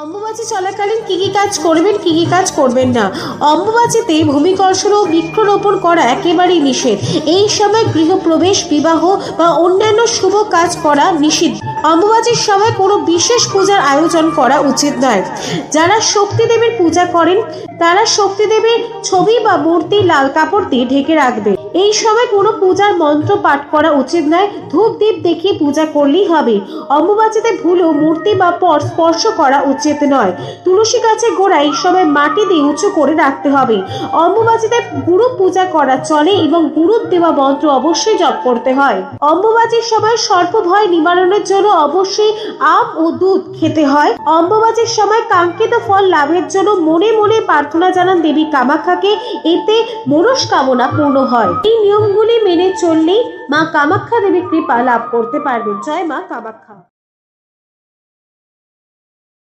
অম্বুবাচী চলাকালীন কি কি কাজ করবেন, কি কি কাজ করবেন না। অম্বুবাচীতে ভূমিকর্ষণ ও বৃক্ষরোপণ করা একেবারেই নিষেধ। এই সময় গৃহপ্রবেশ, বিবাহ বা অন্যান্য শুভ কাজ করা নিষিদ্ধ। অম্বুবাচীর সময় কোনো বিশেষ পূজার আয়োজন করা উচিত নয়। যারা শক্তি দেবীর পূজা করেন তারা শক্তি দেবীর ছবি বা মূর্তি লাল কাপড় দিয়ে ঢেকে রাখবে। এই সময় কোনো পূজার মন্ত্র পাঠ করা উচিত নয়। ধূপ দীপ দেখিয়ে পূজা করলেই হবে। অম্বুবাচীতে ভুলেও মূর্তি বা পট স্পর্শ করা উচিত নয়। তুলসী গাছের গোড়া এই সময় মাটি দিয়ে উঁচু করে রাখতে হবে। অম্বুবাচীতে গুরু পূজা করা চলে এবং গুরুর দেওয়া মন্ত্র অবশ্যই জপ করতে হয়। অম্বুবাচীর সময় সর্প ভয় নিবারণের জন্য অবশ্যই আম ও দুধ খেতে হয়। অম্বুবাচীর সময় কাঙ্ক্ষিত ফল লাভের জন্য মনে মনে প্রার্থনা জানান দেবী কামাখ্যাকে, এতে মনস্কামনা পূর্ণ হয়। এই নিয়মগুলি মেনে চললেই মা কামাখ্যা দেবীর কৃপা লাভ করতে পারবেন। জয় মা কামাখ্যা।